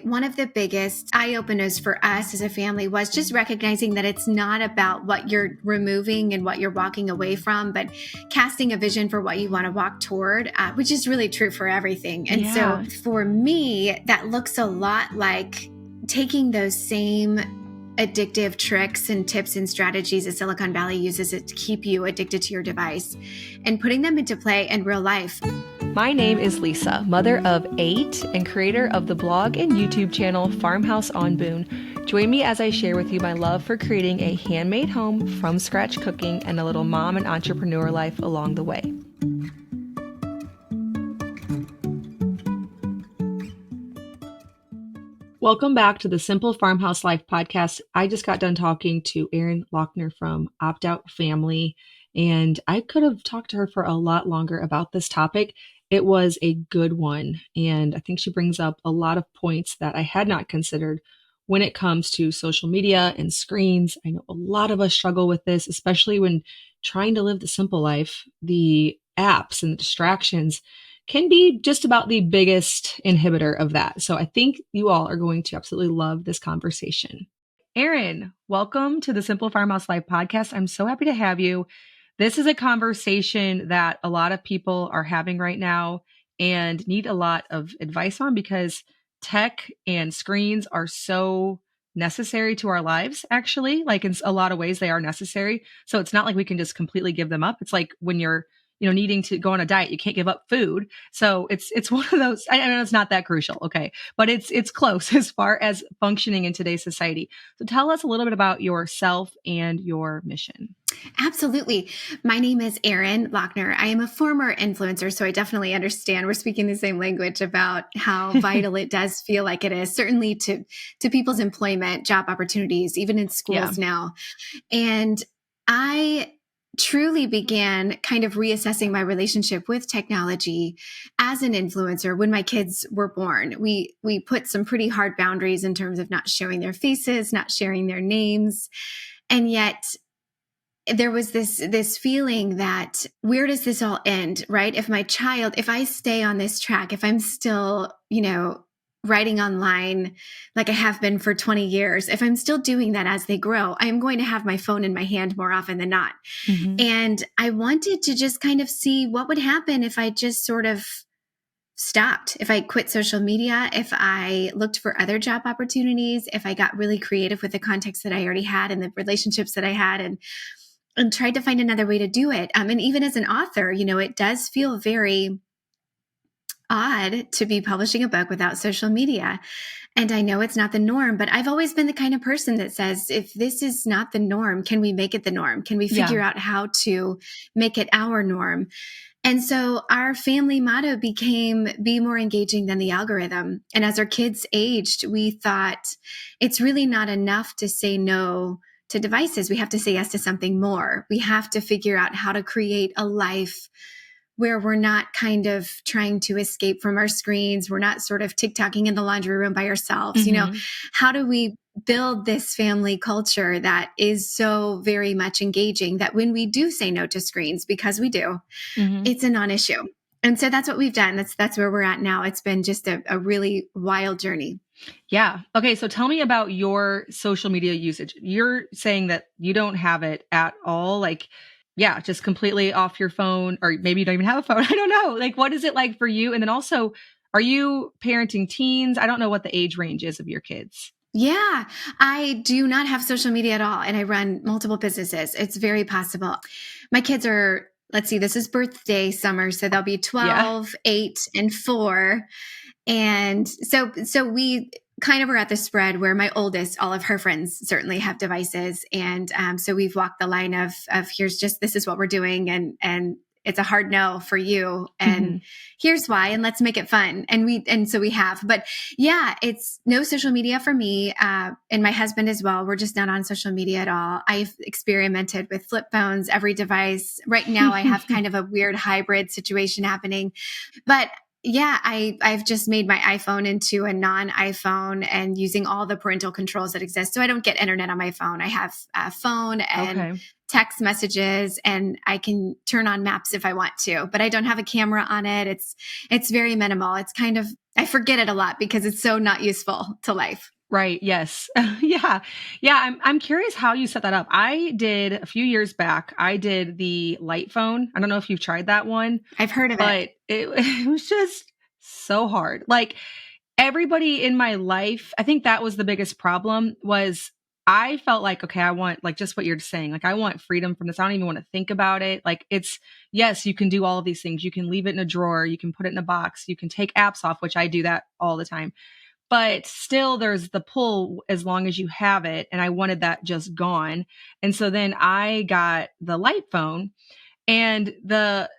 One of the biggest eye-openers for us as a family was just recognizing that it's not about what you're removing and what you're walking away from, but casting a vision for what you want to walk toward, which is really true for everything. And so for me, that looks a lot like taking those same addictive tricks and tips and strategies that Silicon Valley uses to keep you addicted to your device and putting them into play in real life. My name is Lisa, mother of 8 and creator of the blog and YouTube channel Farmhouse on Boone. Join me as I share with you my love for creating a handmade home from scratch cooking and a little mom and entrepreneur life along the way. Welcome back to the Simple Farmhouse Life podcast. I just got done talking to Erin Lochner from Opt Out Family, and I could have talked to her for a lot longer about this topic. It was a good one, and I think she brings up a lot of points that I had not considered when it comes to social media and screens. I know a lot of us struggle with this, especially when trying to live the simple life. The apps and the distractions can be just about the biggest inhibitor of that. So I think you all are going to absolutely love this conversation. Erin, welcome to the Simple Farmhouse Life podcast. I'm so happy to have you. This is a conversation that a lot of people are having right now and need a lot of advice on because tech and screens are so necessary to our lives, actually. Like in a lot of ways, they are necessary. So it's not like we can just completely give them up. It's like when you're needing to go on a diet, you can't give up food. So it's one of those, I know it's not that crucial. Okay. But it's close as far as functioning in today's society. So tell us a little bit about yourself and your mission. Absolutely. My name is Erin Lochner. I am a former influencer, so I definitely understand we're speaking the same language about how vital it does feel like it is, certainly to people's employment, job opportunities, even in schools now. And I truly began kind of reassessing my relationship with technology as an influencer when my kids were born. We put some pretty hard boundaries in terms of not showing their faces, not sharing their names. And yet there was this feeling that where does this all end, right? If I stay on this track, if I'm still, writing online like I have been for 20 years, if I'm still doing that as they grow, I am going to have my phone in my hand more often than not. Mm-hmm. And I wanted to just kind of see what would happen if I just sort of stopped, if I quit social media, if I looked for other job opportunities, if I got really creative with the context that I already had and the relationships that I had and tried to find another way to do it. And even as an author, it does feel very odd to be publishing a book without social media. And I know it's not the norm, but I've always been the kind of person that says, if this is not the norm, can we make it the norm? Can we figure out how to make it our norm? And so our family motto became be more engaging than the algorithm. And as our kids aged, we thought it's really not enough to say no to devices. We have to say yes to something more. We have to figure out how to create a life where we're not kind of trying to escape from our screens. We're not sort of TikToking in the laundry room by ourselves. Mm-hmm. How do we build this family culture that is so very much engaging that when we do say no to screens, because we do, it's a non-issue. And so that's what we've done. That's where we're at now. It's been just a really wild journey. Yeah. Okay. So tell me about your social media usage. You're saying that you don't have it at all. Just completely off your phone, or maybe you don't even have a phone. I don't know. What is it like for you? And then also, are you parenting teens? I don't know what the age range is of your kids. Yeah, I do not have social media at all. And I run multiple businesses. It's very possible. My kids are, let's see, this is birthday summer. So they'll be 12, 8, and 4. And so we kind of are at the spread where my oldest, all of her friends certainly have devices. And so we've walked the line of this is what we're doing. And it's a hard no for you. And here's why, and let's make it fun. And so we have, but yeah, it's no social media for me. And my husband as well. We're just not on social media at all. I've experimented with flip phones, every device. Right now I have kind of a weird hybrid situation happening, but Yeah, I've just made my iPhone into a non-iPhone and using all the parental controls that exist. So I don't get internet on my phone. I have a phone and Okay. text messages, and I can turn on maps if I want to, but I don't have a camera on it. It's very minimal. It's kind of, I forget it a lot because it's so not useful to life. Right. Yes. Yeah. Yeah. I'm curious how you set that up. I did a few years back. I did the light phone. I don't know if you've tried that one, I've heard of it. but it was just so hard. Like everybody in my life, I think that was the biggest problem was I felt like, okay, I want like just what you're saying. Like I want freedom from this. I don't even want to think about it. Like it's, yes, you can do all of these things. You can leave it in a drawer. You can put it in a box. You can take apps off, which I do that all the time, but still there's the pull as long as you have it. And I wanted that just gone. And so then I got the light phone and the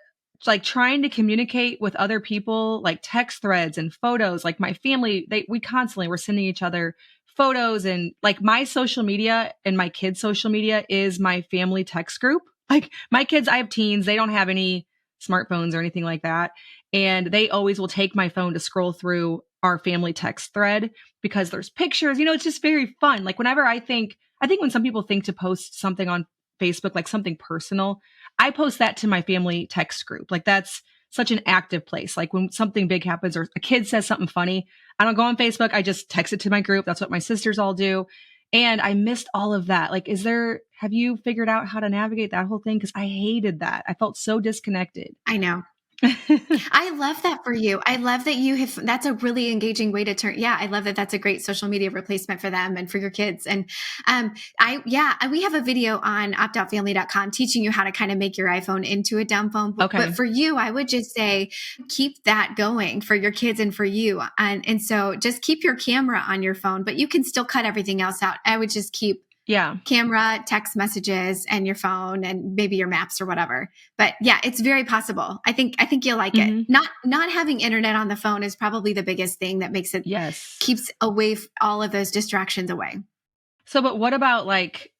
like trying to communicate with other people, like text threads and photos, like my family, we constantly were sending each other photos and like my social media and my kids' social media is my family text group. Like my kids, I have teens, they don't have any smartphones or anything like that. And they always will take my phone to scroll through our family text thread because there's pictures, it's just very fun. Like whenever I think when some people think to post something on Facebook, like something personal, I post that to my family text group. Like that's such an active place. Like when something big happens or a kid says something funny, I don't go on Facebook. I just text it to my group. That's what my sisters all do. And I missed all of that. Like, have you figured out how to navigate that whole thing? Cause I hated that. I felt so disconnected. I know. I love that for you. I love that that's a really engaging way to turn. Yeah. I love that that's a great social media replacement for them and for your kids. And, we have a video on optoutfamily.com teaching you how to kind of make your iPhone into a dumb phone. Okay. But for you, I would just say, keep that going for your kids and for you. And so just keep your camera on your phone, but you can still cut everything else out. I would just keep camera, text messages, and your phone, and maybe your maps or whatever. But yeah, it's very possible. I think you'll like it. Not having internet on the phone is probably the biggest thing that makes it keeps away all of those distractions away. So, but what about like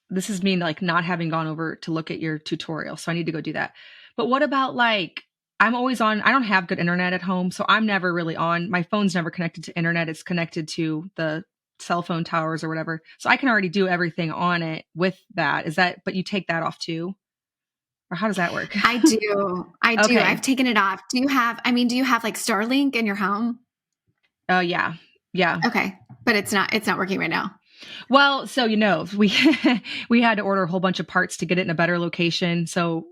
this is me like not having gone over to look at your tutorial, so I need to go do that. But what about like I'm always on? I don't have good internet at home, so I'm never really on. My phone's never connected to internet. It's connected to the cell phone towers or whatever. So I can already do everything on it with that. But you take that off too? Or how does that work? I do. Okay. I've taken it off. Do you have like Starlink in your home? Yeah. Yeah. Okay. But it's not working right now. Well, so, we had to order a whole bunch of parts to get it in a better location. So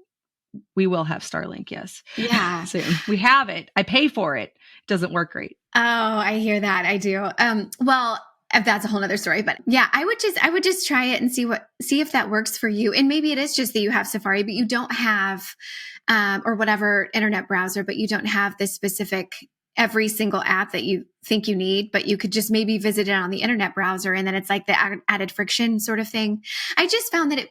we will have Starlink. Yes. Yeah. Soon. We have it. I pay for it. It doesn't work great. Oh, I hear that. I do. Well, that's a whole nother story, but yeah, I would just try it and see if that works for you. And maybe it is just that you have Safari, but you don't have, or whatever internet browser, but you don't have this specific every single app that you think you need, but you could just maybe visit it on the internet browser. And then it's like the added friction sort of thing. I just found that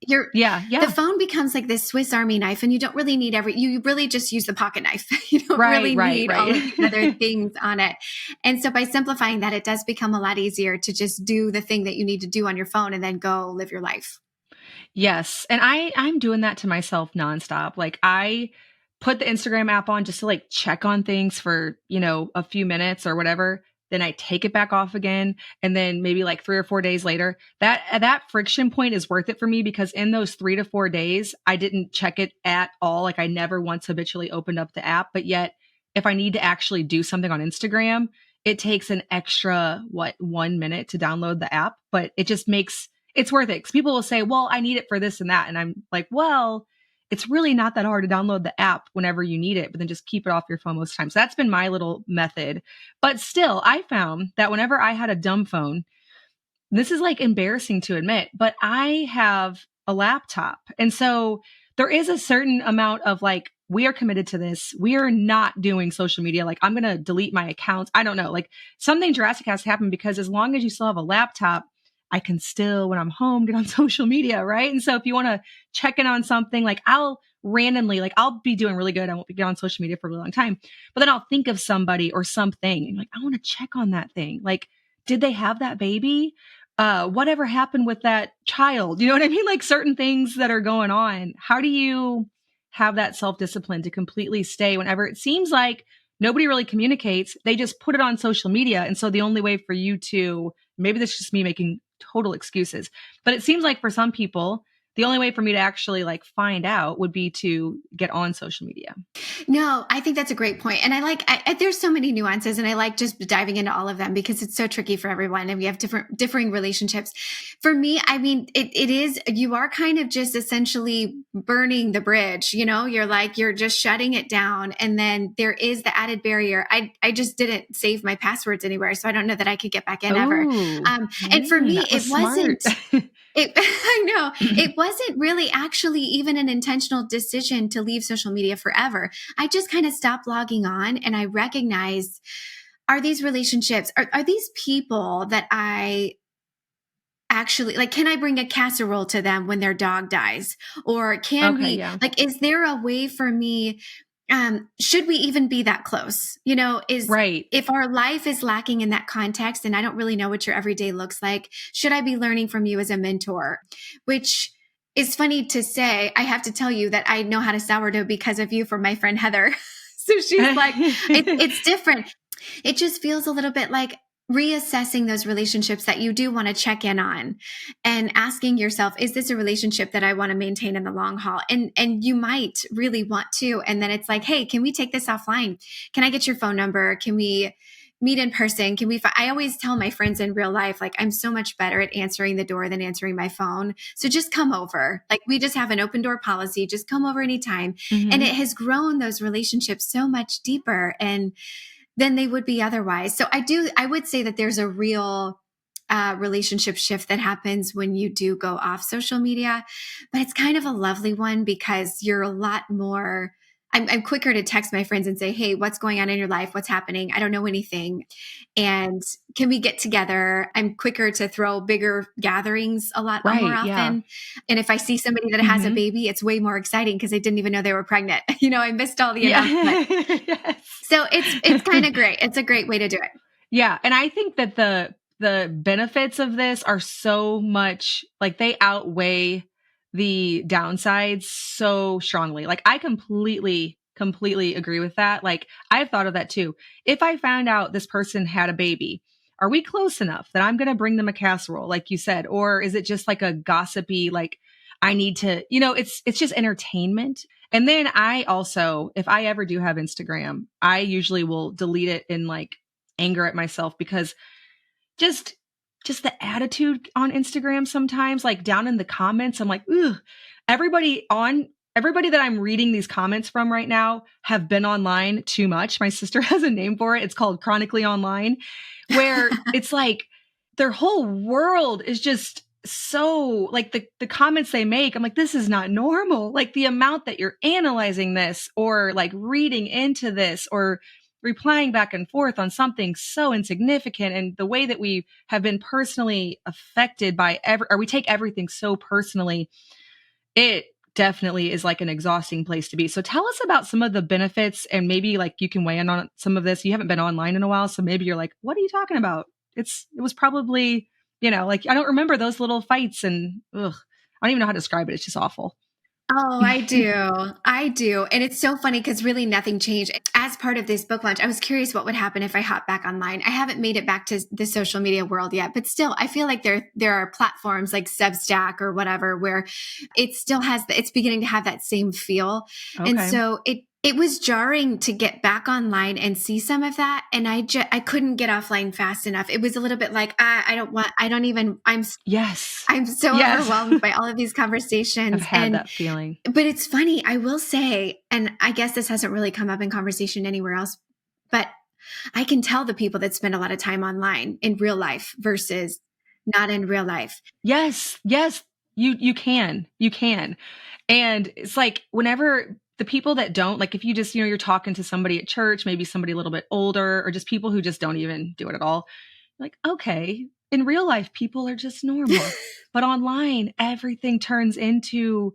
the phone becomes like this Swiss Army knife, and you don't really need you really just use the pocket knife. You don't really need all of the other things on it. And so by simplifying that, it does become a lot easier to just do the thing that you need to do on your phone and then go live your life. Yes. And I'm doing that to myself nonstop. Like I put the Instagram app on just to like check on things for, a few minutes or whatever. Then I take it back off again. And then maybe like 3 or 4 days later, that friction point is worth it for me because in those 3 to 4 days, I didn't check it at all. Like I never once habitually opened up the app, but yet if I need to actually do something on Instagram, it takes an extra, 1 minute to download the app, but it just it's worth it. Because people will say, well, I need it for this and that. And I'm like, well, it's really not that hard to download the app whenever you need it, but then just keep it off your phone most times. So that's been my little method. But still, I found that whenever I had a dumb phone, this is like embarrassing to admit, but I have a laptop. And so there is a certain amount of like, we are committed to this. We are not doing social media. Like I'm going to delete my accounts. I don't know. Like something drastic has to happen because as long as you still have a laptop, I can still, when I'm home, get on social media, right? And so if you want to check in on something, like I'll randomly, like I'll be doing really good. I won't be on social media for a really long time, but then I'll think of somebody or something and like, I want to check on that thing. Like, did they have that baby? Whatever happened with that child? You know what I mean? Like certain things that are going on. How do you have that self-discipline to completely stay whenever it seems like nobody really communicates. They just put it on social media. And so the only way for you to, maybe this is just me making total excuses, but it seems like for some people, the only way for me to actually like find out would be to get on social media. No, I think that's a great point. And there's so many nuances, and I like just diving into all of them because it's so tricky for everyone and we have differing relationships. For me, I mean, it is, you are kind of just essentially burning the bridge, you're just shutting it down. And then there is the added barrier. I just didn't save my passwords anywhere. So I don't know that I could get back in ever. And for me, that was it wasn't, smart. I know it wasn't really actually even an intentional decision to leave social media forever. I just kind of stopped logging on, and I recognized, are these relationships, are these people that I actually like, can I bring a casserole to them when their dog dies? Or can Okay, we, yeah. like, is there a way for me, should we even be that close? Right. If our life is lacking in that context and I don't really know what your everyday looks like, should I be learning from you as a mentor? Which is funny to say. I have to tell you that I know how to sourdough because of you, from my friend Heather. So she's like, it's different. It just feels a little bit like reassessing those relationships that you do want to check in on and asking yourself, is this a relationship that I want to maintain in the long haul? And you might really want to. And then it's like, hey, can we take this offline? Can I get your phone number? Can we meet in person? I always tell my friends in real life, like, I'm so much better at answering the door than answering my phone. So just come over. Like, we just have an open door policy. Just come over anytime. Mm-hmm. And it has grown those relationships so much deeper and than they would be otherwise. So I would say that there's a real relationship shift that happens when you do go off social media, but it's kind of a lovely one because you're a lot more, I'm quicker to text my friends and say, hey, what's going on in your life? What's happening? I don't know anything. And can we get together? I'm quicker to throw bigger gatherings a lot more Right, often. yeah. And if I see somebody that has a baby, it's way more exciting because they didn't even know they were pregnant. I missed all the announcements. Yes. So it's kind of great. It's a great way to do it. Yeah. And I think that the benefits of this are so much, like, they outweigh the downsides so strongly. Like, I completely agree with that. Like, I've thought of that too. If I found out this person had a baby, are we close enough that I'm going to bring them a casserole, like you said? Or is it just like a gossipy, like, I need to, it's just entertainment. And then I also, if I ever do have Instagram, I usually will delete it in like anger at myself because just the attitude on Instagram sometimes, like down in the comments, I'm like, ugh, everybody that I'm reading these comments from right now have been online too much. My sister has a name for it. It's called chronically online, where it's like their whole world is just so, like, the comments they make, I'm like, this is not normal. Like, the amount that you're analyzing this or like reading into this or replying back and forth on something so insignificant, and the way that we have been personally affected by or we take everything so personally, it definitely is like an exhausting place to be. So tell us about some of the benefits, and maybe like you can weigh in on some of this. You haven't been online in a while, so maybe you're like, what are you talking about? It was probably, like, I don't remember those little fights, and ugh, I don't even know how to describe it. It's just awful. Oh, I do. I do. And it's so funny because really nothing changed. As part of this book launch, I was curious what would happen if I hop back online. I haven't made it back to the social media world yet, but still, I feel like there are platforms like Substack or whatever where it still has, it's beginning to have that same feel. Okay. And so it was jarring to get back online and see some of that. And I couldn't get offline fast enough. It was a little bit like, Yes. I'm so overwhelmed by all of these conversations. I've had that feeling. But it's funny, I will say, and I guess this hasn't really come up in conversation anywhere else, but I can tell the people that spend a lot of time online in real life versus not in real life. Yes. You can. And it's like, whenever the people that don't, like, if you just, you're talking to somebody at church, maybe somebody a little bit older, or just people who just don't even do it at all, like, okay, in real life, people are just normal, but online, everything turns into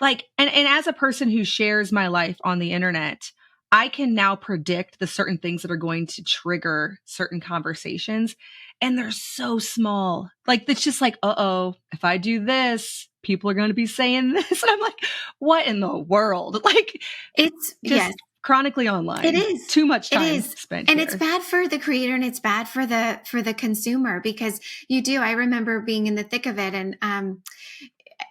like, and as a person who shares my life on the internet, I can now predict the certain things that are going to trigger certain conversations. And they're so small. Like, it's just like, if I do this, people are going to be saying this. And I'm like, what in the world? Like, It's, yes. chronically It online. is. Too much It time is. spent And it's here. bad for the creator and it's bad for the consumer because I remember being in the thick of it and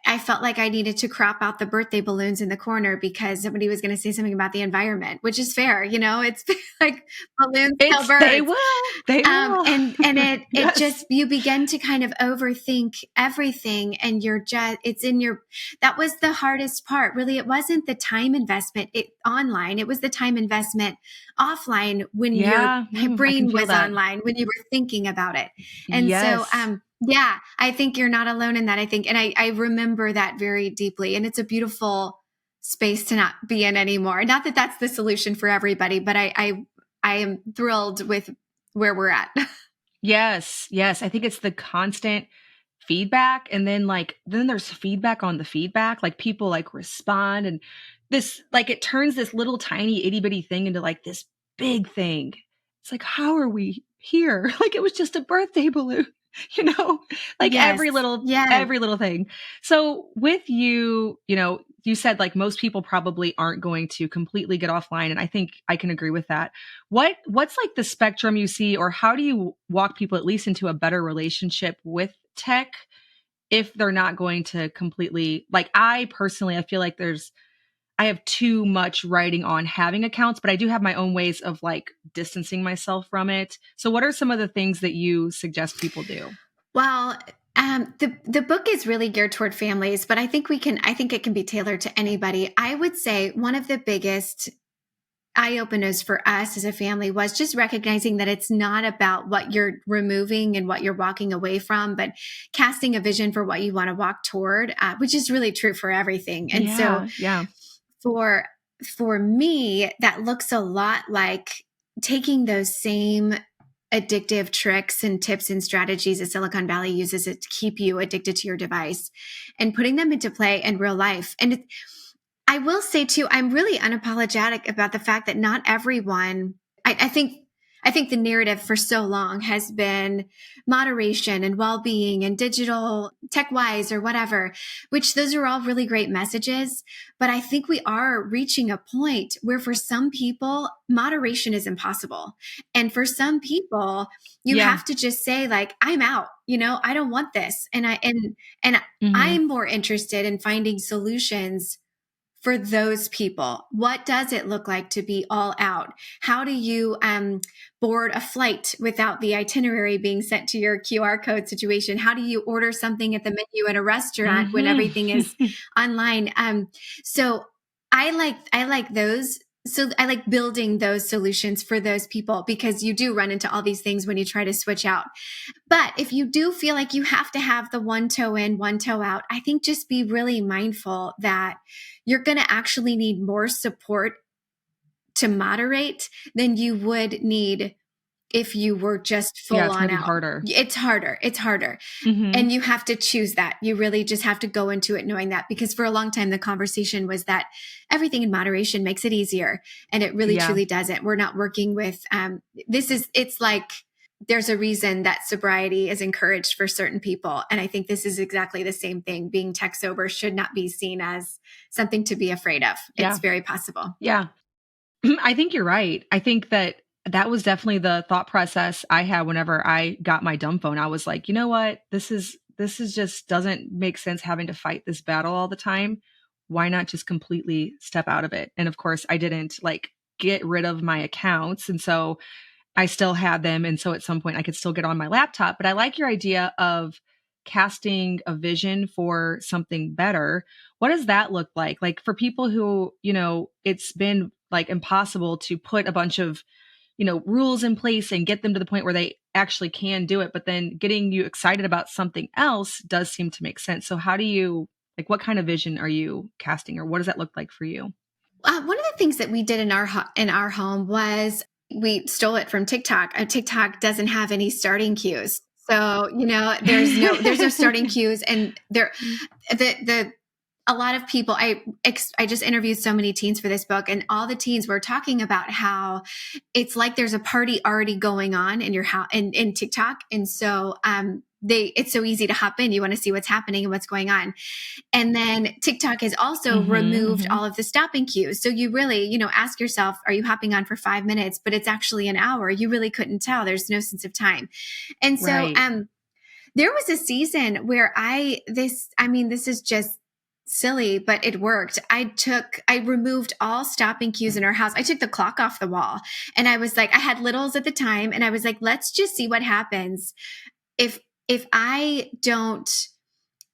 I felt like I needed to crop out the birthday balloons in the corner because somebody was going to say something about the environment, which is fair. It's like balloons kill They birds. will. They will. And it Yes. just, you begin to kind of overthink everything and it's in your, that was the hardest part. Really, it wasn't the time investment online. It was the time investment offline when your Yeah. I can brain feel was that. online, when you were thinking about it. And so, Yes. yeah, I think you're not alone in that. I think, and I remember that very deeply. And it's a beautiful space to not be in anymore. Not that that's the solution for everybody, but I am thrilled with where we're at. Yes. Yes. I think it's the constant feedback. And then there's feedback on the feedback. Like people like respond and it turns this little tiny itty bitty thing into like this big thing. It's like, how are we here? Like it was just a birthday balloon, you know, like Yes. Yes. every little thing. So with you, you said like most people probably aren't going to completely get offline. And I think I can agree with that. What's like the spectrum you see, or how do you walk people at least into a better relationship with tech if they're not going to completely, like I personally, I feel like I have too much writing on having accounts, but I do have my own ways of like distancing myself from it. So what are some of the things that you suggest people do? Well, the book is really geared toward families, but I think it can be tailored to anybody. I would say one of the biggest eye openers for us as a family was just recognizing that it's not about what you're removing and what you're walking away from, but casting a vision for what you want to walk toward, which is really true for everything. And so Yeah. for me, that looks a lot like taking those same addictive tricks and tips and strategies that Silicon Valley uses to keep you addicted to your device and putting them into play in real life. And I will say too, I'm really unapologetic about the fact that not everyone, I think the narrative for so long has been moderation and well-being and digital tech wise or whatever, which those are all really great messages. But I think we are reaching a point where for some people, moderation is impossible. And for some people, you Yeah. have to just say like, I'm out, I don't want this. And Mhm. I'm more interested in finding solutions for those people. What does it look like to be all out? How do you board a flight without the itinerary being sent to your QR code situation? How do you order something at the menu at a restaurant when everything is Mhm. online? So I like those. So I like building those solutions for those people because you do run into all these things when you try to switch out. But if you do feel like you have to have the one toe in, one toe out, I think just be really mindful that you're going to actually need more support to moderate than you would need if you were just Yeah, full it's going on to be out. harder. It's harder. It's harder. Mhm. And you have to choose that. You really just have to go into it knowing that, because for a long time, the conversation was that everything in moderation makes it easier. And it really Yeah. truly doesn't. We're not working with, it's like, there's a reason that sobriety is encouraged for certain people. And I think this is exactly the same thing. Being tech sober should not be seen as something to be afraid of. It's Yeah. very possible. Yeah. I think you're right. I think that was definitely the thought process I had whenever I got my dumb phone. I was like, you know what? This is just doesn't make sense having to fight this battle all the time. Why not just completely step out of it? And of course, I didn't like get rid of my accounts. And so I still had them. And so at some point I could still get on my laptop. But I like your idea of casting a vision for something better. What does that look like? Like for people who, it's been like impossible to put a bunch of, rules in place and get them to the point where they actually can do it. But then getting you excited about something else does seem to make sense. So how do you, like, what kind of vision are you casting, or what does that look like for you? One of the things that we did in our home was we stole it from TikTok. TikTok doesn't have any starting cues. So, there's no starting cues, and the a lot of people, I just interviewed so many teens for this book, and all the teens were talking about how it's like there's a party already going on in your house in TikTok. And so it's so easy to hop in. You want to see what's happening and what's going on. And then TikTok has also removed all of the stopping cues. So you really, ask yourself, are you hopping on for 5 minutes, but it's actually an hour? You really couldn't tell. There's no sense of time. And so, Right. there was a season where this is just silly, but it worked. I removed all stopping cues in our house. I took the clock off the wall, and I was like, I had littles at the time, and I was like, let's just see what happens if I don't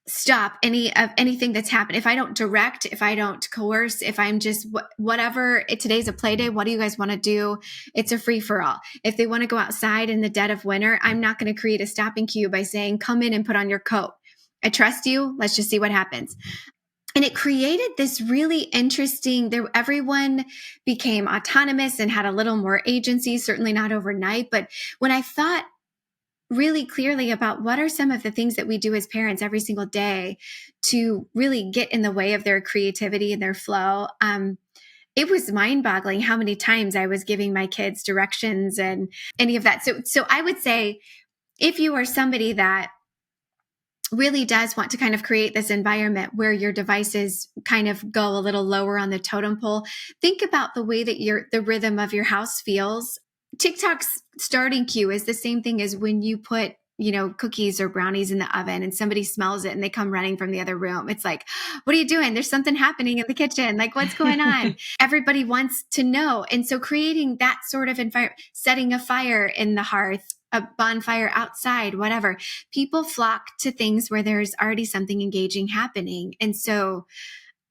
stop anything that's happened. If I don't direct, if I don't coerce, if I'm just whatever, today's a play day. What do you guys want to do? It's a free for all. If they want to go outside in the dead of winter, I'm not going to create a stopping cue by saying, come in and put on your coat. I trust you. Let's just see what happens. And it created this really interesting, everyone became autonomous and had a little more agency, certainly not overnight. But when I thought really clearly about what are some of the things that we do as parents every single day to really get in the way of their creativity and their flow, it was mind-boggling how many times I was giving my kids directions and any of that. So I would say, if you are somebody that really does want to kind of create this environment where your devices kind of go a little lower on the totem pole, think about the way that the rhythm of your house feels. TikTok's starting cue is the same thing as when you put, cookies or brownies in the oven and somebody smells it and they come running from the other room. It's like, what are you doing? There's something happening in the kitchen. Like, what's going on? Everybody wants to know. And so creating that sort of environment, setting a fire in the hearth, a bonfire outside, whatever, people flock to things where there's already something engaging happening. And so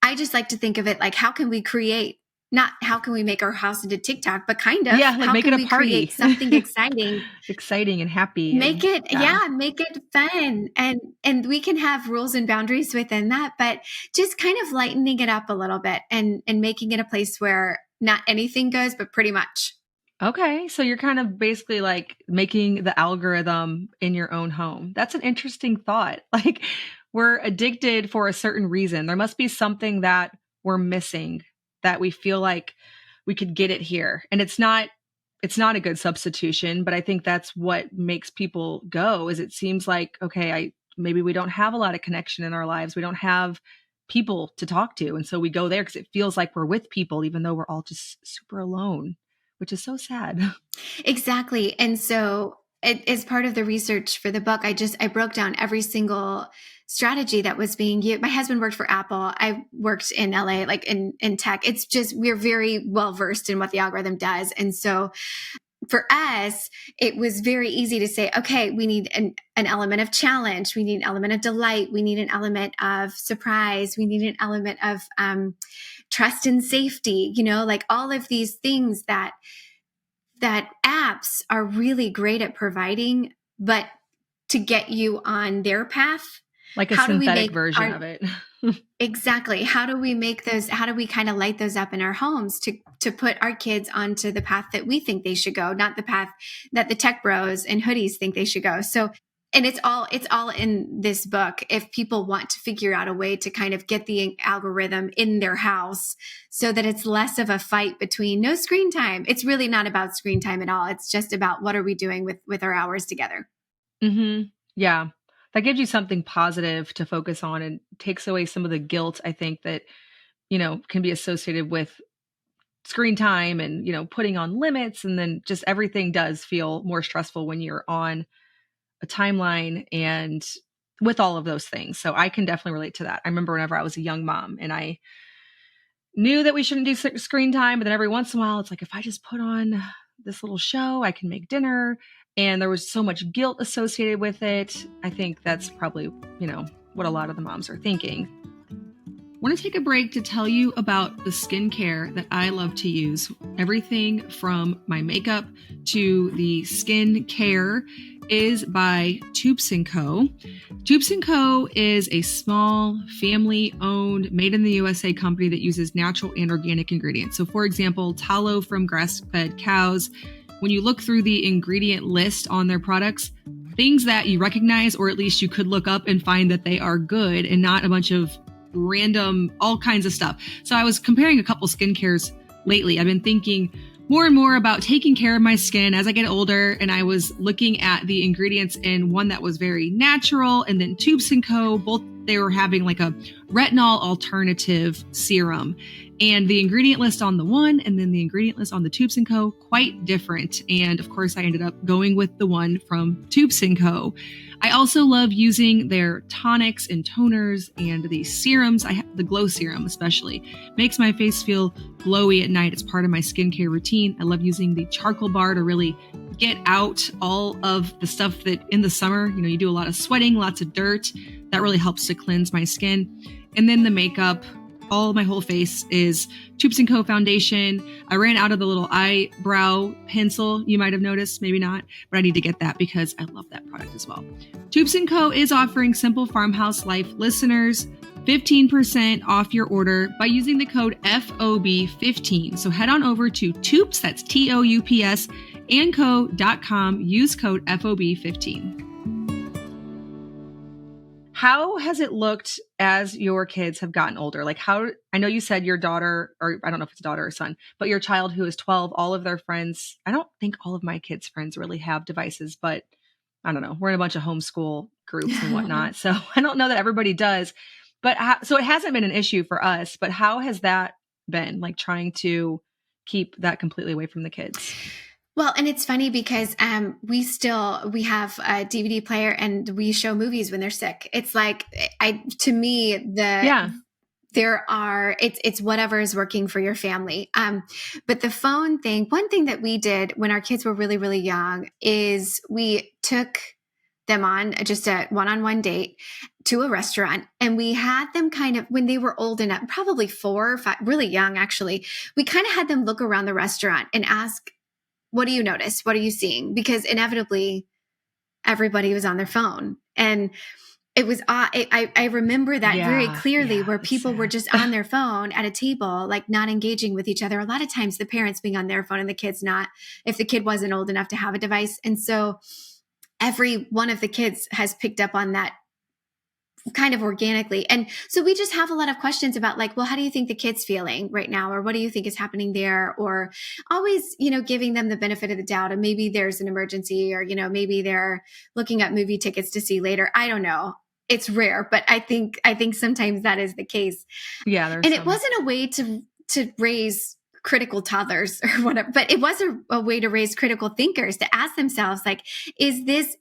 I just like to think of it like, how can we create, not how can we make our house into TikTok, but kind of, Yeah, like how make can it a we party. create something exciting, Exciting and happy. make it fun. And we can have rules and boundaries within that, but just kind of lightening it up a little bit and making it a place where not anything goes, but pretty much. Okay, so you're kind of basically like making the algorithm in your own home. That's an interesting thought. Like, we're addicted for a certain reason. There must be something that we're missing, that we feel like we could get it here. And it's not a good substitution, but I think that's what makes people go. Is it seems like, okay, maybe we don't have a lot of connection in our lives. We don't have people to talk to. And so we go there because it feels like we're with people, even though we're all just super alone, which is so sad. Exactly. And so as part of the research for the book, I broke down every single strategy that was being used. My husband worked for Apple. I worked in LA, like in tech. It's just, we're very well versed in what the algorithm does. And so for us, it was very easy to say, okay, we need an element of challenge. We need an element of delight. We need an element of surprise. We need an element of trust and safety, like all of these things that apps are really great at providing, but to get you on their path, like a synthetic version of it. Exactly. How do we kind of light those up in our homes to put our kids onto the path that we think they should go, not the path that the tech bros and hoodies think they should go. So, and it's all in this book. If people want to figure out a way to kind of get the algorithm in their house so that it's less of a fight between no screen time. It's really not about screen time at all. It's just about what are we doing with our hours together. Mm-hmm. Yeah. That gives you something positive to focus on and takes away some of the guilt, I think, that, can be associated with screen time and, putting on limits. And then just everything does feel more stressful when you're on a timeline and with all of those things. So I can definitely relate to that. I remember whenever I was a young mom and I knew that we shouldn't do screen time, but then every once in a while, it's like, if I just put on this little show, I can make dinner. And there was so much guilt associated with it. I think that's probably, what a lot of the moms are thinking. I want to take a break to tell you about the skincare that I love to use. Everything from my makeup to the skin care is by Tubes & Co. Tubes & Co. is a small, family-owned, made-in-the-USA company that uses natural and organic ingredients. So, for example, tallow from grass-fed cows. When you look through the ingredient list on their products, things that you recognize, or at least you could look up and find that they are good and not a bunch of random, all kinds of stuff. So I was comparing a couple skincares lately. I've been thinking, more and more about taking care of my skin as I get older, and I was looking at the ingredients in one that was very natural, and then Tubes & Co. Both, they were having like a retinol alternative serum, and the ingredient list on the one and then the ingredient list on the Tubes & Co. quite different. And of course, I ended up going with the one from Tubes & Co. I also love using their tonics and toners and the serums. The glow serum especially makes my face feel glowy at night. It's part of my skincare routine. I love using the charcoal bar to really get out all of the stuff that in the summer, you do a lot of sweating, lots of dirt. That really helps to cleanse my skin. And then the makeup, my whole face is Tubes & Co. foundation. I ran out of the little eyebrow pencil. You might have noticed, maybe not, but I need to get that because I love that product as well. Tubes & Co. is offering Simple Farmhouse Life listeners 15% off your order by using the code FOB15. So head on over to Toups, that's TOUPS, and co.com. Use code FOB15. How has it looked as your kids have gotten older? Like I know you said your daughter, or I don't know if it's a daughter or son, but your child who is 12, all of their friends, I don't think all of my kids' friends really have devices, but I don't know. We're in a bunch of homeschool groups and whatnot. So I don't know that everybody does, but so it hasn't been an issue for us, but how has that been, like trying to keep that completely away from the kids? Well, and it's funny because we have a DVD player and we show movies when they're sick. It's like, to me, it's whatever is working for your family. But the phone thing, one thing that we did when our kids were really, really young is we took them on just a one-on-one date to a restaurant. And we had them kind of, when they were old enough, probably 4 or 5, really young, actually, we kind of had them look around the restaurant and ask, what do you notice? What are you seeing? Because inevitably everybody was on their phone. And it was, I remember that very clearly, where people were just on their phone at a table, like not engaging with each other. A lot of times the parents being on their phone and the kids not, if the kid wasn't old enough to have a device. And so every one of the kids has picked up on that kind of organically. And so we just have a lot of questions about like, well, how do you think the kid's feeling right now? Or what do you think is happening there? Or always, giving them the benefit of the doubt. And maybe there's an emergency, or, maybe they're looking at movie tickets to see later. I don't know. It's rare, but I think sometimes that is the case. Yeah. And it wasn't a way to raise critical toddlers or whatever, but it was a way to raise critical thinkers, to ask themselves, like, this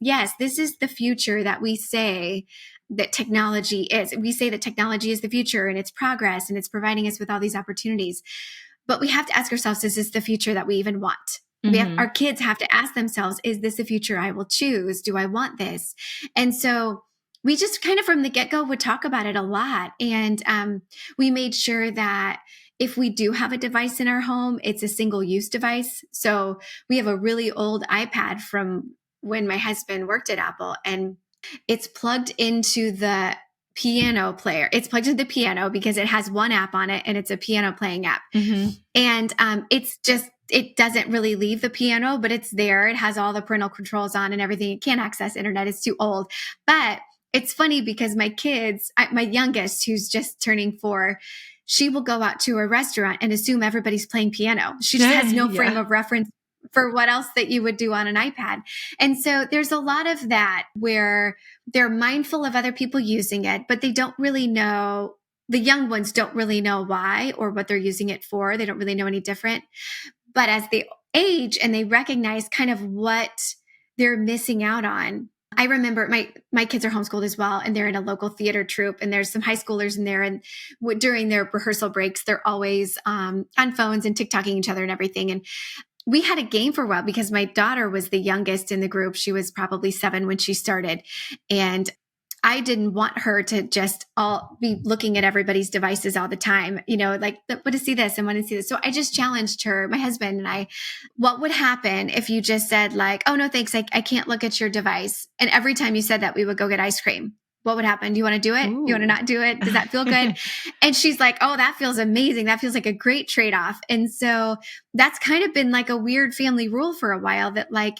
is the future that we say that technology is. We say that technology is the future and it's progress and it's providing us with all these opportunities. But we have to ask ourselves, is this the future that we even want? Mm-hmm. Our kids have to ask themselves, is this the future I will choose? Do I want this? And so we just kind of from the get-go would talk about it a lot. And we made sure that if we do have a device in our home, it's a single-use device. So we have a really old iPad from when my husband worked at Apple, and it's plugged into the piano player. It's plugged into the piano because it has one app on it, and it's a piano playing app. Mm-hmm. And it doesn't really leave the piano, but it's there. It has all the parental controls on and everything. It can't access internet. It's too old. But it's funny because my kids, my youngest, who's just turning 4, she will go out to a restaurant and assume everybody's playing piano. She just has no frame of reference for what else that you would do on an iPad. And so there's a lot of that where they're mindful of other people using it, but they don't really know, the young ones don't really know why or what they're using it for. They don't really know any different. But as they age and they recognize kind of what they're missing out on, I remember my kids are homeschooled as well, and they're in a local theater troupe, and there's some high schoolers in there, and during their rehearsal breaks, they're always on phones and TikToking each other and everything. And we had a game for a while because my daughter was the youngest in the group. She was probably 7 when she started. And I didn't want her to just all be looking at everybody's devices all the time, like, want to see this and want to see this. So I just challenged her, my husband and I, what would happen if you just said like, oh, no, thanks. I can't look at your device. And every time you said that, we would go get ice cream. What would happen? Do you want to do it? Ooh. You want to not do it? Does that feel good? And she's like, oh, that feels amazing. That feels like a great trade-off. And so that's kind of been like a weird family rule for a while, that like,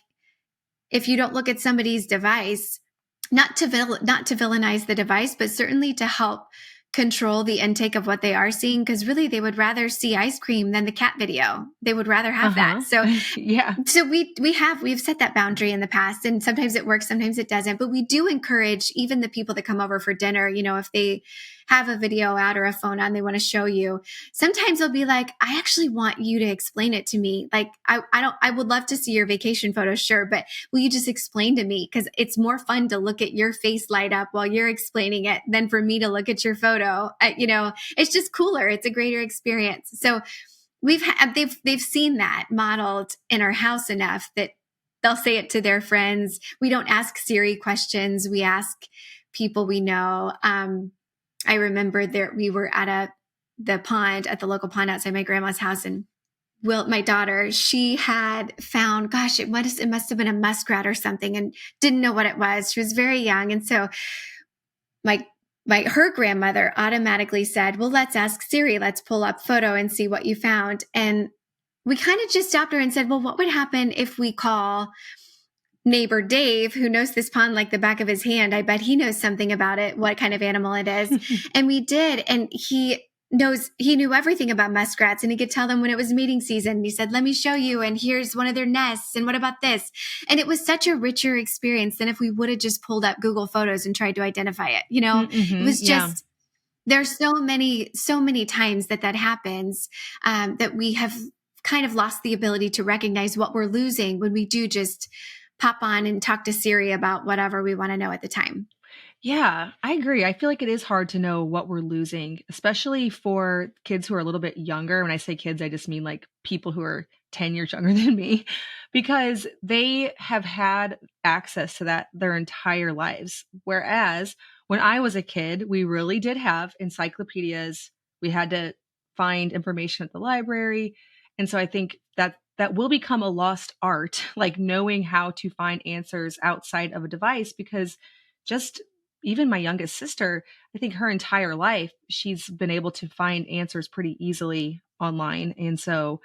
if you don't look at somebody's device, not to villainize the device, but certainly to help control the intake of what they are seeing, because really they would rather see ice cream than the cat video. They would rather have that. So Yeah. so we've set that boundary in the past, and sometimes it works, sometimes it doesn't. But we do encourage even the people that come over for dinner, if they have a video out or a phone on, they want to show you. Sometimes they'll be like, I actually want you to explain it to me. Like, I would love to see your vacation photos, sure, but will you just explain to me? Because it's more fun to look at your face light up while you're explaining it than for me to look at your photo. It's just cooler. It's a greater experience. So they've seen that modeled in our house enough that they'll say it to their friends. We don't ask Siri questions. We ask people we know. I remember we were at the local pond outside my grandma's house, and my daughter, she had found, gosh, it must have been a muskrat or something, and didn't know what it was. She was very young. And so her grandmother automatically said, well, let's ask Siri, let's pull up photo and see what you found. And we kind of just stopped her and said, well, what would happen if we call neighbor Dave, who knows this pond like the back of his hand? I bet he knows something about it, what kind of animal it is. And we did. And he knew everything about muskrats, and he could tell them when it was mating season. He said, let me show you. And here's one of their nests. And what about this? And it was such a richer experience than if we would have just pulled up Google Photos and tried to identify it. It was just, there's so many times that happens, that we have kind of lost the ability to recognize what we're losing when we do just pop on and talk to Siri about whatever we want to know at the time. Yeah, I agree. I feel like it is hard to know what we're losing, especially for kids who are a little bit younger. When I say kids, I just mean like people who are 10 years younger than me, because they have had access to that their entire lives. Whereas when I was a kid, we really did have encyclopedias. We had to find information at the library. And so I think that will become a lost art, like knowing how to find answers outside of a device, because just even my youngest sister, I think her entire life, she's been able to find answers pretty easily online. And so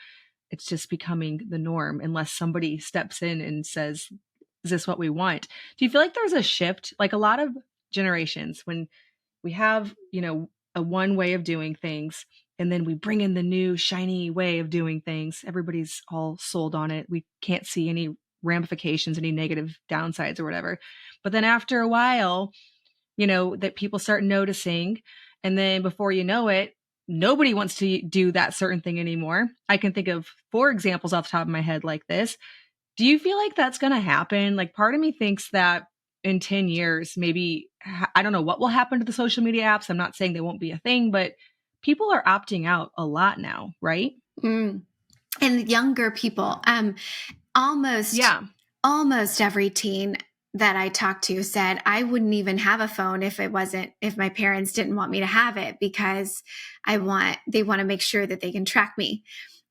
it's just becoming the norm unless somebody steps in and says, is this what we want? Do you feel like there's a shift? Like a lot of generations, when we have, a one way of doing things, and then we bring in the new shiny way of doing things, everybody's all sold on it. We can't see any ramifications, any negative downsides or whatever. But then after a while, that people start noticing. And then before you know it, nobody wants to do that certain thing anymore. I can think of 4 examples off the top of my head like this. Do you feel like that's going to happen? Like, part of me thinks that in 10 years, maybe, I don't know what will happen to the social media apps. I'm not saying they won't be a thing, but people are opting out a lot now, right? And younger people, almost every teen that I talked to said, I wouldn't even have a phone if my parents didn't want me to have it, because they want to make sure that they can track me.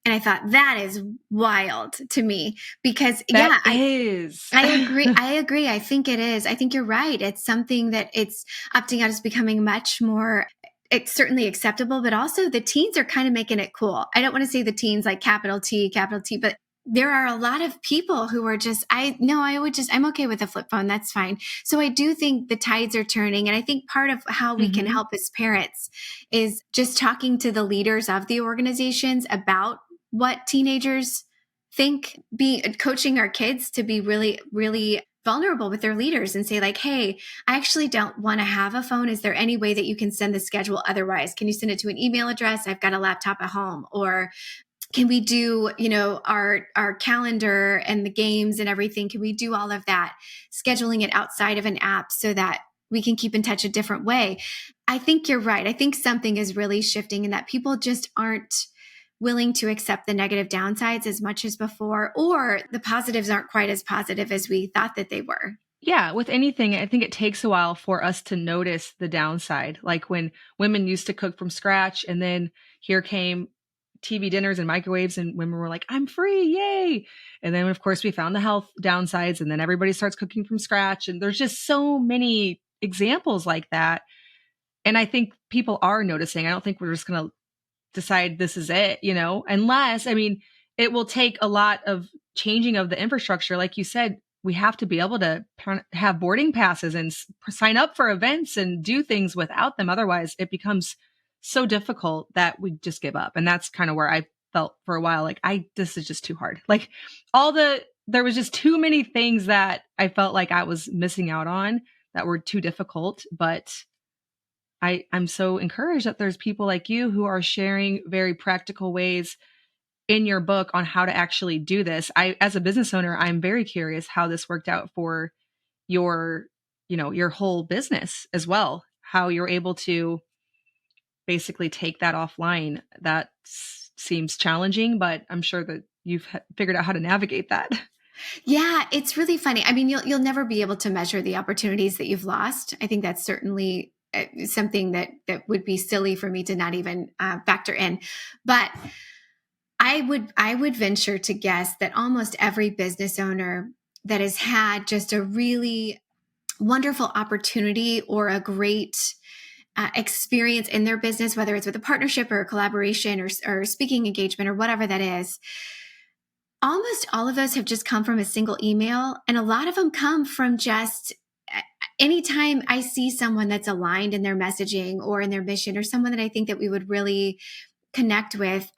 And I thought, that is wild to me, because I agree. I agree. I think it is. I think you're right. It's something that it's opting out is becoming much more, it's certainly acceptable, but also the teens are kind of making it cool. I don't want to say the teens like capital T, but there are a lot of people who are just, I'm okay with a flip phone. That's fine. So I do think the tides are turning. And I think part of how we can help as parents is just talking to the leaders of the organizations about what teenagers think, coaching our kids to be really, really vulnerable with their leaders and say like, hey, I actually don't want to have a phone. Is there any way that you can send the schedule otherwise? Can you send it to an email address? I've got a laptop at home. Or can we do, our calendar and the games and everything? Can we do all of that, scheduling it outside of an app so that we can keep in touch a different way? I think you're right. I think something is really shifting, and that people just aren't willing to accept the negative downsides as much as before, or the positives aren't quite as positive as we thought that they were. Yeah, with anything, I think it takes a while for us to notice the downside. Like when women used to cook from scratch, and then here came TV dinners and microwaves, and women were like, I'm free, yay. And then, of course, we found the health downsides, and then everybody starts cooking from scratch. And there's just so many examples like that. And I think people are noticing. I don't think we're just going to decide this is it, unless, it will take a lot of changing of the infrastructure. Like you said, we have to be able to have boarding passes and sign up for events and do things without them. Otherwise, it becomes so difficult that we just give up. And that's kind of where I felt for a while. Like, this is just too hard. Like, there was just too many things that I felt like I was missing out on that were too difficult. But I'm so encouraged that there's people like you who are sharing very practical ways in your book on how to actually do this. As a business owner, I'm very curious how this worked out for your, your whole business as well, how you're able to basically take that offline. That seems challenging, but I'm sure that you've figured out how to navigate that. Yeah, it's really funny. I mean, you'll never be able to measure the opportunities that you've lost. I think that's certainly something that would be silly for me to not even factor in. But I would venture to guess that almost every business owner that has had just a really wonderful opportunity or a great experience in their business, whether it's with a partnership or a collaboration or speaking engagement or whatever that is, almost all of those have just come from a single email. And a lot of them come from just anytime I see someone that's aligned in their messaging or in their mission, or someone that I think that we would really connect with,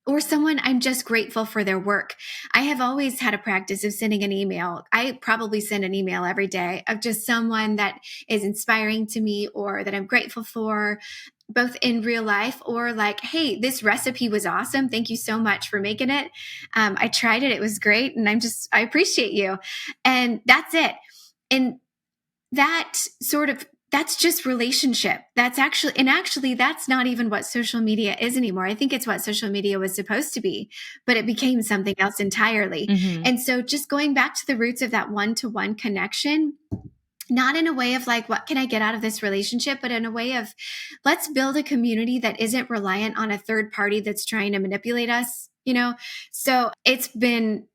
or someone I'm just grateful for their work. I have always had a practice of sending an email. I probably send an email every day of just someone that is inspiring to me or that I'm grateful for, both in real life or like, hey, this recipe was awesome. Thank you so much for making it. I tried it. It was great. And I appreciate you. And that's it. And that's just relationship. Actually, that's not even what social media is anymore. I think it's what social media was supposed to be, but it became something else entirely. Mm-hmm. And so just going back to the roots of that one-to-one connection, not in a way of like, what can I get out of this relationship, but in a way of, let's build a community that isn't reliant on a third party that's trying to manipulate us, So it's been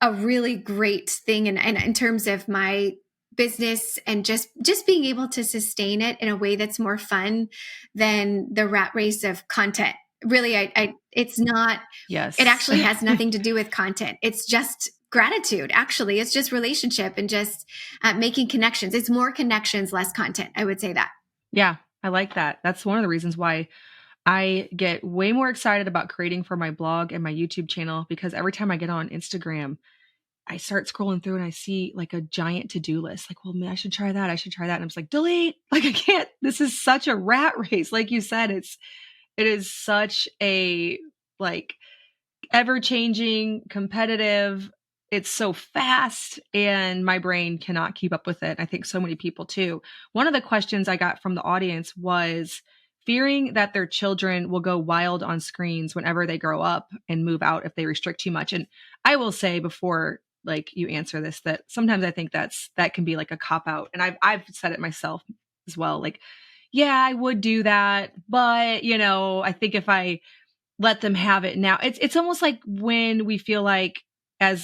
a really great thing. And in terms of my business and just being able to sustain it in a way that's more fun than the rat race of content. Really, it's not, yes. It actually has nothing to do with content. It's just gratitude. Actually, it's just relationship and just making connections. It's more connections, less content. I would say that. Yeah, I like that. That's one of the reasons why I get way more excited about creating for my blog and my YouTube channel, because every time I get on Instagram, I start scrolling through and I see like a giant to-do list. Like, well, man, I should try that. I should try that. And I'm just like, delete. Like, I can't. This is such a rat race. Like you said, it is such a like ever-changing, competitive. It's so fast and my brain cannot keep up with it. I think so many people too. One of the questions I got from the audience was fearing that their children will go wild on screens whenever they grow up and move out if they restrict too much. And I will say before like you answer this, that sometimes I think that can be like a cop out. And I've said it myself as well. Like, yeah, I would do that. But, I think if I let them have it now, it's almost like when we feel like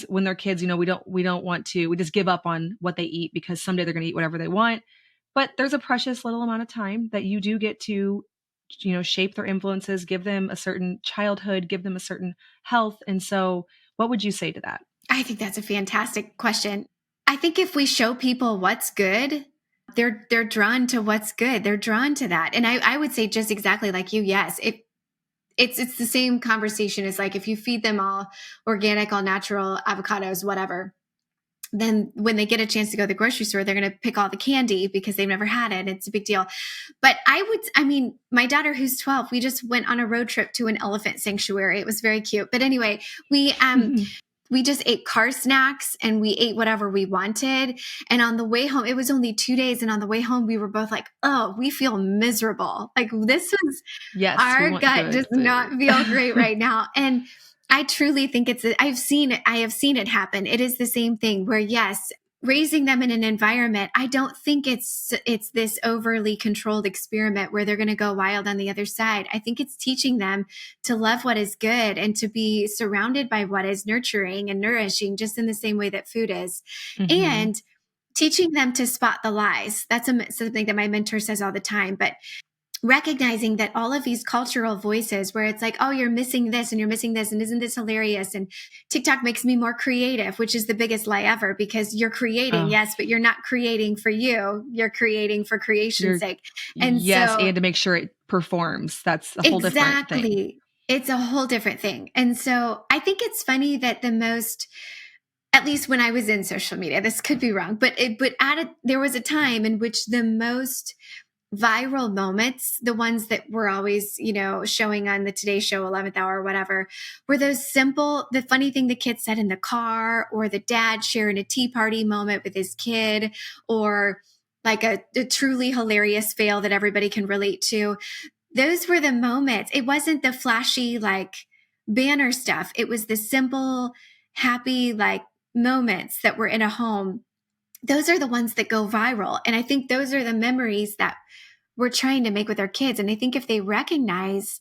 when they're kids, we don't want to, we just give up on what they eat because someday they're going to eat whatever they want. But there's a precious little amount of time that you do get to, shape their influences, give them a certain childhood, give them a certain health. And so what would you say to that? I think that's a fantastic question. I think if we show people what's good, they're drawn to what's good. They're drawn to that. And I would say just exactly like you. Yes. It's the same conversation as like, if you feed them all organic, all natural avocados, whatever, then when they get a chance to go to the grocery store, they're going to pick all the candy because they've never had it. It's a big deal. But my daughter who's 12, we just went on a road trip to an elephant sanctuary. It was very cute. But anyway, we just ate car snacks and we ate whatever we wanted. And on the way home, it was only 2 days. And on the way home, we were both like, oh, we feel miserable. Like this was, yes, our gut does not feel great right now. And I truly think I have seen it happen. It is the same thing where, yes, raising them in an environment, I don't think it's this overly controlled experiment where they're going to go wild on the other side. I think it's teaching them to love what is good and to be surrounded by what is nurturing and nourishing, just in the same way that food is. Mm-hmm. And teaching them to spot the lies. That's something that my mentor says all the time. But recognizing that all of these cultural voices where it's like, oh, you're missing this and you're missing this. And isn't this hilarious? And TikTok makes me more creative, which is the biggest lie ever, because you're creating, Oh, yes, but you're not creating for you. You're creating for creation's you're sake. And yes, so and to make sure it performs. That's a whole different thing. exactly, it's a whole different thing. And so I think it's funny that the most, at least when I was in social media, this could be wrong, but there was a time in which the most viral moments, the ones that were always, showing on the Today Show, 11th hour, or whatever, were those simple, the funny thing the kid said in the car, or the dad sharing a tea party moment with his kid, or like a truly hilarious fail that everybody can relate to. Those were the moments. It wasn't the flashy, like banner stuff. It was the simple, happy, like moments that were in a home. Those are the ones that go viral. And I think those are the memories that we're trying to make with our kids. And I think if they recognize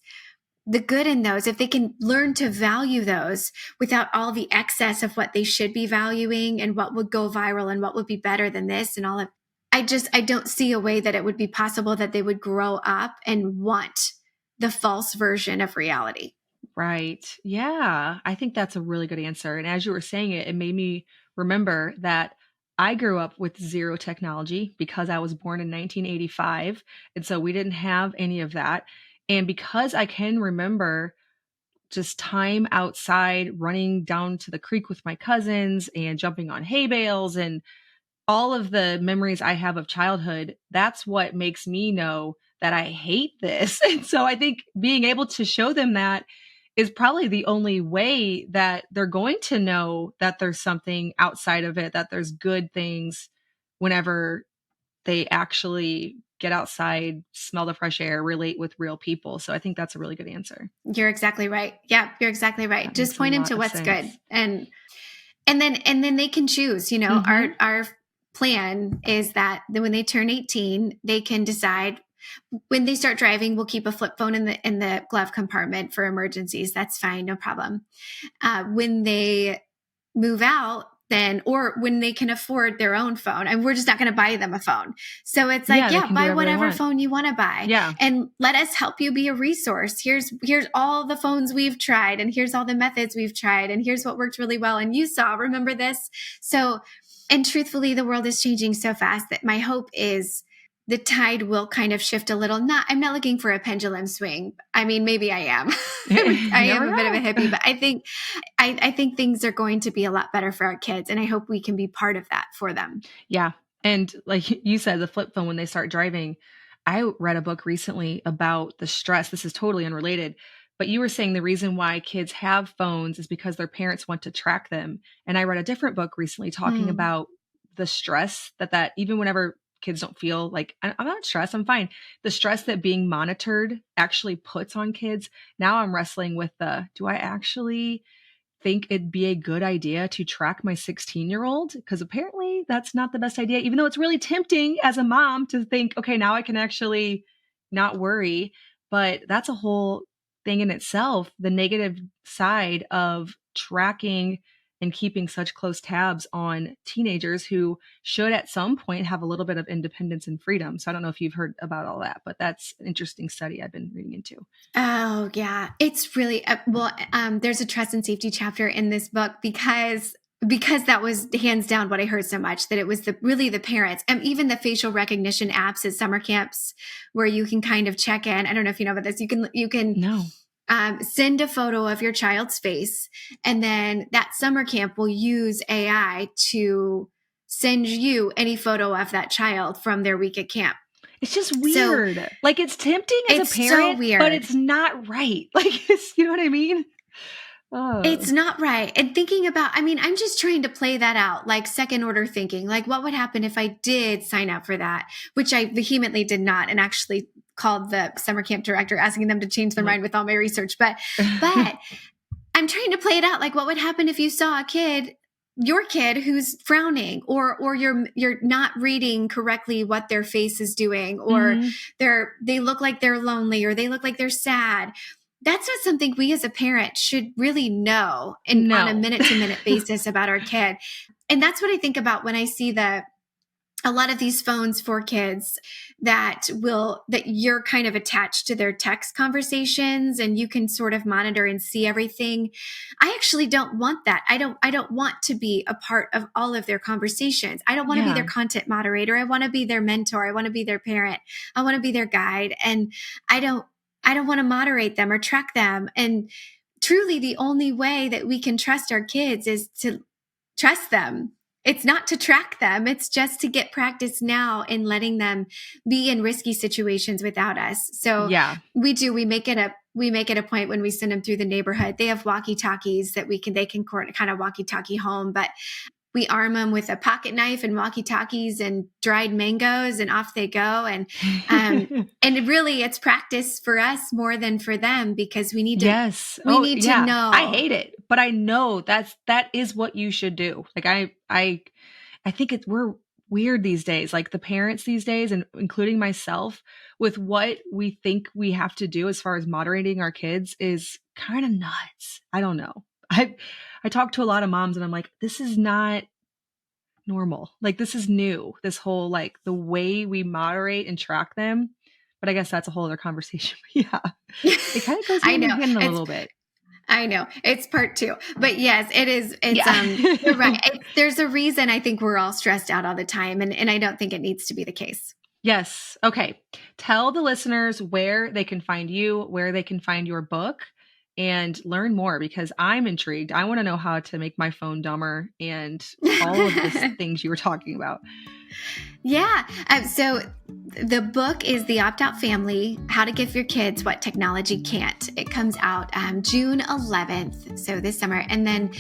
the good in those, if they can learn to value those without all the excess of what they should be valuing and what would go viral and what would be better than this and all of, I don't see a way that it would be possible that they would grow up and want the false version of reality. Right. Yeah. I think that's a really good answer. And as you were saying it, it made me remember that I grew up with zero technology because I was born in 1985. And so we didn't have any of that. And because I can remember just time outside running down to the creek with my cousins and jumping on hay bales and all of the memories I have of childhood, that's what makes me know that I hate this. And so I think being able to show them that is probably the only way that they're going to know that there's something outside of it, that there's good things whenever they actually get outside, smell the fresh air, relate with real people. So I think that's a really good answer. You're exactly right. Yeah, you're exactly right. That Just makes a point them lot to of what's good. sense. And then they can choose, Hmm. our plan is that when they turn 18, they can decide. When they start driving, we'll keep a flip phone in the glove compartment for emergencies. That's fine, no problem. When they move out, then, or when they can afford their own phone, and we're just not going to buy them a phone. So it's like, Yeah, they yeah, can do buy whatever they whatever want. phone you want to buy, Yeah. and let us help you be a resource. Here's all the phones we've tried, and here's all the methods we've tried, and here's what worked really well. And you saw, remember this? So, and truthfully, the world is changing so fast that my hope is the tide will kind of shift a little. I'm not looking for a pendulum swing. I mean, maybe I am. You I never am a bit of a know. hippie, but I think things are going to be a lot better for our kids. And I hope we can be part of that for them. Yeah. And like you said, the flip phone when they start driving. I read a book recently about the stress. This is totally unrelated, but you were saying the reason why kids have phones is because their parents want to track them. And I read a different book recently talking Hmm. about the stress that even whenever kids don't feel like I'm not stressed, I'm fine. The stress that being monitored actually puts on kids. Now I'm wrestling with do I actually think it'd be a good idea to track my 16-year-old? Because apparently that's not the best idea, even though it's really tempting as a mom to think, okay, now I can actually not worry. But that's a whole thing in itself, the negative side of tracking and keeping such close tabs on teenagers who should at some point have a little bit of independence and freedom. So I don't know if you've heard about all that, but that's an interesting study I've been reading into. Oh, yeah. It's really, well, there's a trust and safety chapter in this book because that was hands down what I heard so much, that it was really the parents, and even the facial recognition apps at summer camps where you can kind of check in. I don't know if you know about this. You can No. send a photo of your child's face, and then that summer camp will use AI to send you any photo of that child from their week at camp. It's just So weird. Like, it's tempting as a it's so parent, but weird. it's not right. Like, you know what I mean? Oh, It's not right. And thinking about, I mean, I'm just trying to play that out, like second order thinking, like what would happen if I did sign up for that, which I vehemently did not, and actually called the summer camp director asking them to change their like, mind with all my research. But I'm trying to play it out. Like what would happen if you saw a kid, your kid who's frowning, or you're not reading correctly what their face is doing, or mhm. they look like they're lonely, or they look like they're sad. That's not something we as a parent should really know on a No. minute to minute basis about our kid. And that's what I think about when I see a lot of these phones for kids that you're kind of attached to their text conversations and you can sort of monitor and see everything. I actually don't want that. I don't want to be a part of all of their conversations. I don't want to be their Yeah. content moderator. I want to be their mentor. I want to be their parent. I want to be their guide. And I don't want to moderate them or track them. And truly the only way that we can trust our kids is to trust them. It's not to track them. It's just to get practice now in letting them be in risky situations without us. So Yeah. we make it a point when we send them through the neighborhood. They have walkie-talkies that they can kind of walkie-talkie home, but we arm them with a pocket knife and walkie-talkies and dried mangoes, and off they go. And really, it's practice for us more than for them, because we need to. Yes. We Oh, need to yeah. I know. hate it, but I know that is what you should do. Like I think we're weird these days, like the parents these days, and including myself, with what we think we have to do as far as moderating our kids is kind of nuts. I don't know. I talk to a lot of moms and I'm like, this is not normal. Like this is new. This whole like the way we moderate and track them. But I guess that's a whole other conversation. Yeah. It kind of goes I hand in know. hand a little bit. I know it's part 2, but yes, it is. Yeah. You're right. There's a reason I think we're all stressed out all the time. And I don't think it needs to be the case. Yes. Okay. Tell the listeners where they can find you, where they can find your book, and learn more, because I'm intrigued. I want to know how to make my phone dumber and all of the things you were talking about. Yeah. So the book is The Opt-Out Family, How to Give Your Kids What Technology Can't. It comes out June 11th, so this summer. And then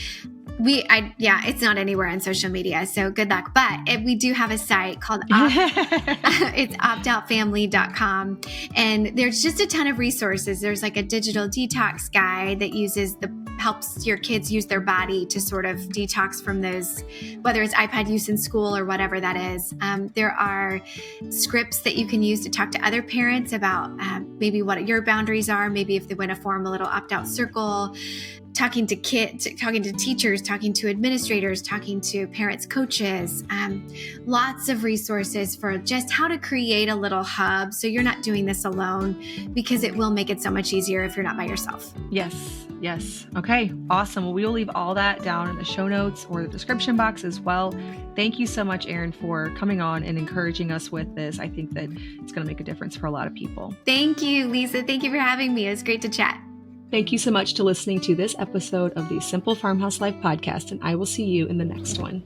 it's not anywhere on social media, so good luck. But we do have a site called it's optoutfamily.com. And there's just a ton of resources. There's like a digital detox guide that helps your kids use their body to sort of detox from those, whether it's iPad use in school or whatever that is. There are scripts that you can use to talk to other parents about maybe what your boundaries are, maybe if they want to form a little opt-out circle, talking to kids, talking to teachers, talking to administrators, talking to parents, coaches, lots of resources for just how to create a little hub so you're not doing this alone, because it will make it so much easier if you're not by yourself. Yes. Yes. Okay. Awesome. Well, we will leave all that down in the show notes or the description box as well. Thank you so much, Erin, for coming on and encouraging us with this. I think that it's going to make a difference for a lot of people. Thank you, Lisa. Thank you for having me. It was great to chat. Thank you so much for listening to this episode of the Simple Farmhouse Life podcast, and I will see you in the next one.